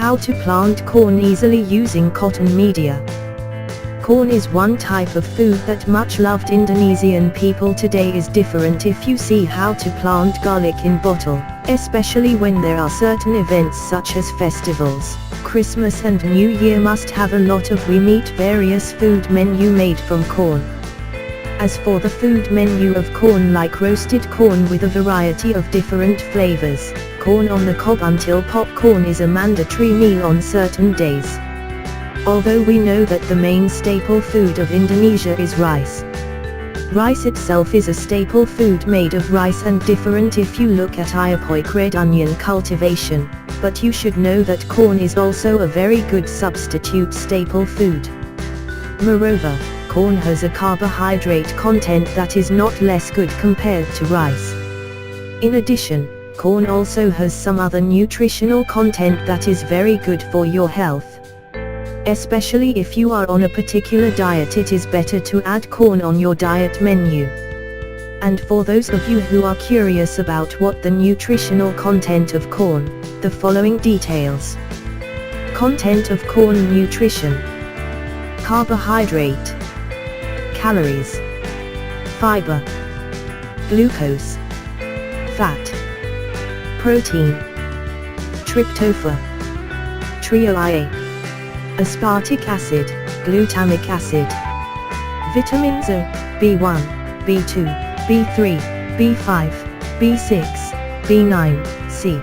How to plant corn easily using cotton media. Corn is one type of food that much loved Indonesian people today is different if you see how to plant garlic in bottle, especially when there are certain events such as festivals. Christmas and New Year must have a lot of we meet various food menu made from corn. As for the food menu of corn, like roasted corn with a variety of different flavors, corn on the cob until popcorn is a mandatory meal on certain days. Although we know that the main staple food of Indonesia is rice. Rice itself is a staple food made of rice and different if you look at Hydroponics red onion cultivation, but you should know that corn is also a very good substitute staple food. Moreover, corn has a carbohydrate content that is not less good compared to rice. In addition, corn also has some other nutritional content that is very good for your health. Especially if you are on a particular diet, it is better to add corn on your diet menu. And for those of you who are curious about what the nutritional content of corn, the following details. Content of corn nutrition: carbohydrate, calories, fiber, glucose, fat, protein, tryptophan, trioia, aspartic acid, glutamic acid, vitamins A, B1, B2, B3, B5, B6, B9, C.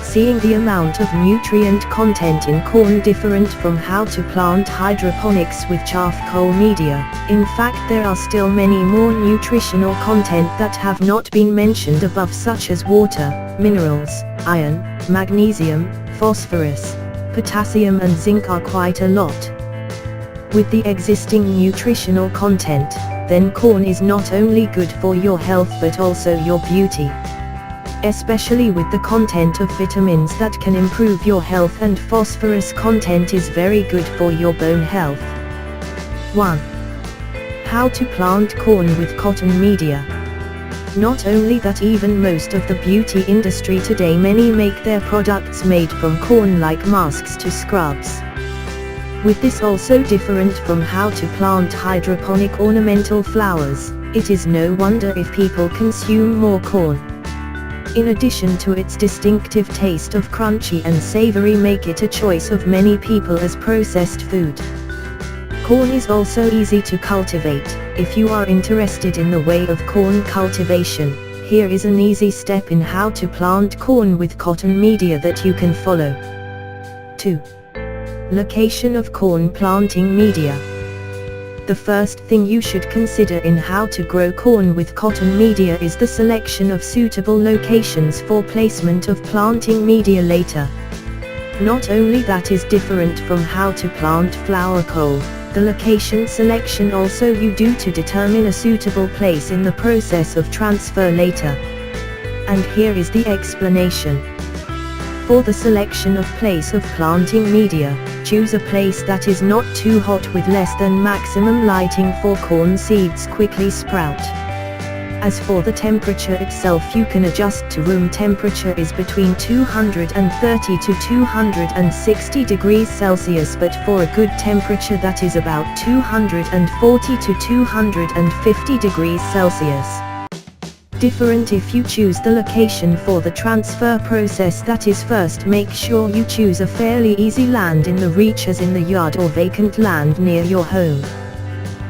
Seeing the amount of nutrient content in corn different from how to plant hydroponics with charcoal media, in fact there are still many more nutritional content that have not been mentioned above, such as water, minerals, iron, magnesium, phosphorus, potassium and zinc are quite a lot. With the existing nutritional content, then corn is not only good for your health but also your beauty. Especially with the content of vitamins that can improve your health, and phosphorus content is very good for your bone health. 1. How to plant corn with cotton media. Not only that, even most of the beauty industry today, many make their products made from corn, like masks to scrubs. With this also different from how to plant hydroponic ornamental flowers, it is no wonder if people consume more corn. In addition to its distinctive taste of crunchy and savory, make it a choice of many people as processed food. Corn is also easy to cultivate. If you are interested in the way of corn cultivation, here is an easy step in how to plant corn with cotton media that you can follow. 2. Location of corn planting media. The first thing you should consider in how to grow corn with cotton media is the selection of suitable locations for placement of planting media later. Not only that is different from how to plant flower coal, the location selection also you do to determine a suitable place in the process of transfer later. And here is the explanation. For the selection of place of planting media, choose a place that is not too hot with less than maximum lighting for corn seeds quickly sprout. As for the temperature itself, you can adjust to room temperature is between 230 to 260 degrees Celsius, but for a good temperature that is about 240 to 250 degrees Celsius. Different if you choose the location for the transfer process. That is, first make sure you choose a fairly easy land in the reach, as in the yard or vacant land near your home.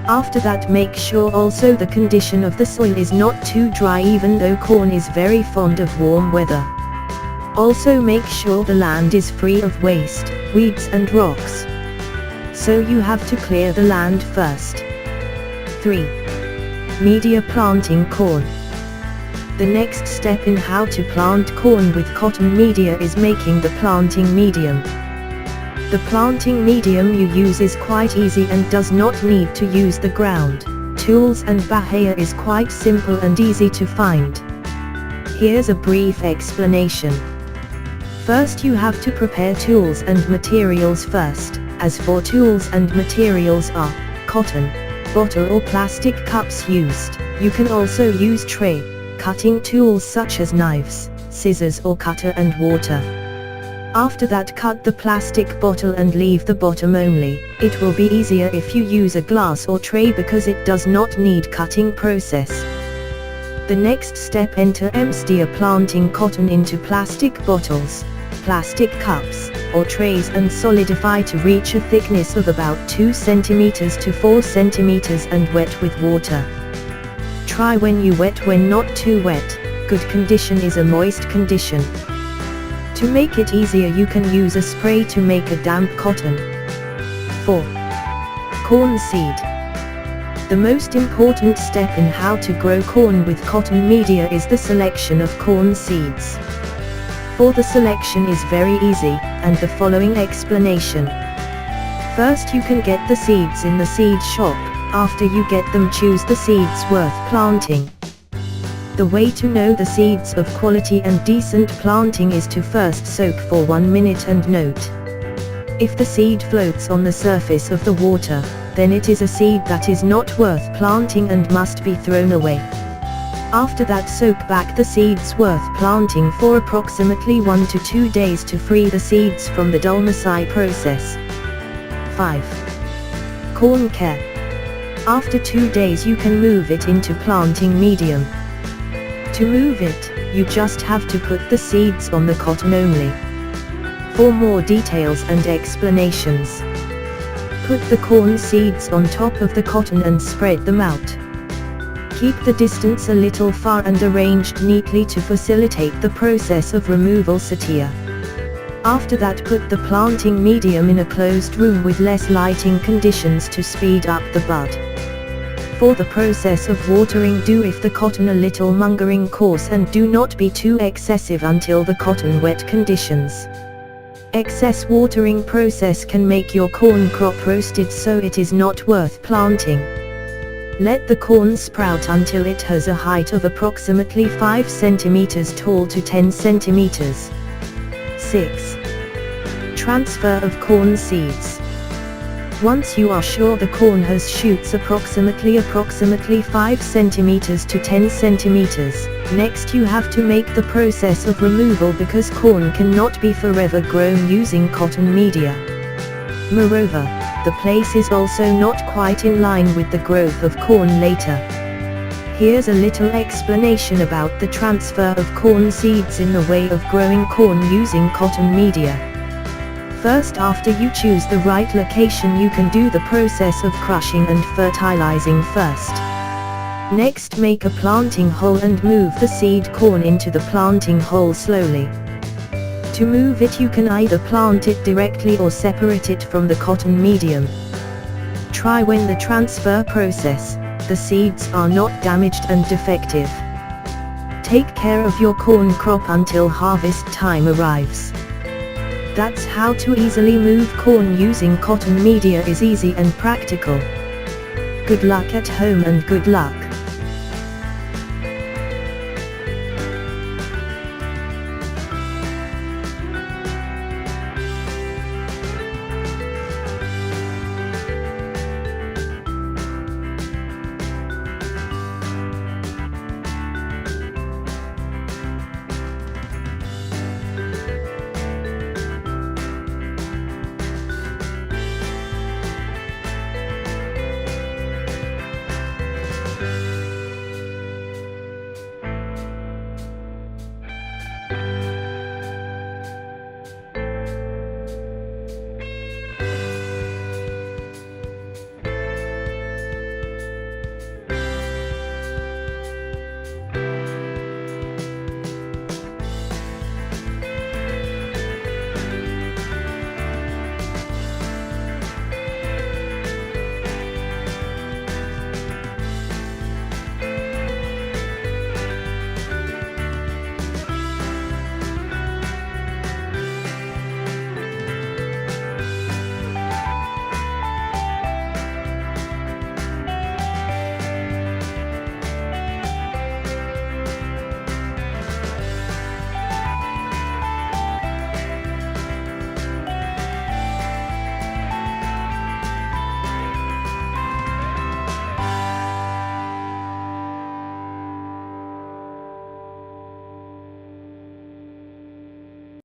After that, make sure also the condition of the soil is not too dry, even though corn is very fond of warm weather. Also make sure the land is free of waste, weeds and rocks. So you have to clear the land first. 3. Media planting corn. The next step in how to plant corn with cotton media is making the planting medium. The planting medium you use is quite easy and does not need to use the ground, tools and bahaya is quite simple and easy to find. Here's a brief explanation. First you have to prepare tools and materials first. As for tools and materials are cotton, bottle or plastic cups used. You can also use tray, cutting tools such as knives, scissors or cutter, and water. After that, cut the plastic bottle and leave the bottom only. It will be easier if you use a glass or tray because it does not need cutting process. The next step, enter empty planting cotton into plastic bottles, plastic cups, or trays and solidify to reach a thickness of about 2 cm to 4 cm and wet with water. Try when you wet, when not too wet. Good condition is a moist condition. To make it easier, you can use a spray to make a damp cotton. 4. Corn seed. The most important step in how to grow corn with cotton media is the selection of corn seeds. For the selection is very easy, and the following explanation. First, you can get the seeds in the seed shop. After you get them, choose the seeds worth planting. The way to know the seeds of quality and decent planting is to first soak for 1 minute and note. If the seed floats on the surface of the water, then it is a seed that is not worth planting and must be thrown away. After that, soak back the seeds worth planting for approximately 1 to 2 days to free the seeds from the dulmicide process. 5. Corn care. After 2 days, you can move it into planting medium. To move it, you just have to put the seeds on the cotton only. For more details and explanations, put the corn seeds on top of the cotton and spread them out. Keep the distance a little far and arranged neatly to facilitate the process of removal. After that, put the planting medium in a closed room with less lighting conditions to speed up the bud. For the process of watering, do if the cotton a little mongering coarse and do not be too excessive until the cotton wet conditions. Excess watering process can make your corn crop roasted, so it is not worth planting. Let the corn sprout until it has a height of approximately 5 cm tall to 10 cm. 6. Transfer of corn seeds. Once you are sure the corn has shoots approximately 5 cm to 10 cm, next you have to make the process of removal because corn cannot be forever grown using cotton media. Moreover, the place is also not quite in line with the growth of corn later. Here's a little explanation about the transfer of corn seeds in the way of growing corn using cotton media. First, after you choose the right location, you can do the process of crushing and fertilizing first. Next, make a planting hole and move the seed corn into the planting hole slowly. To move it, you can either plant it directly or separate it from the cotton medium. Try when the transfer process, the seeds are not damaged and defective. Take care of your corn crop until harvest time arrives. That's how to easily move corn using cotton media is easy and practical. Good luck at home and good luck.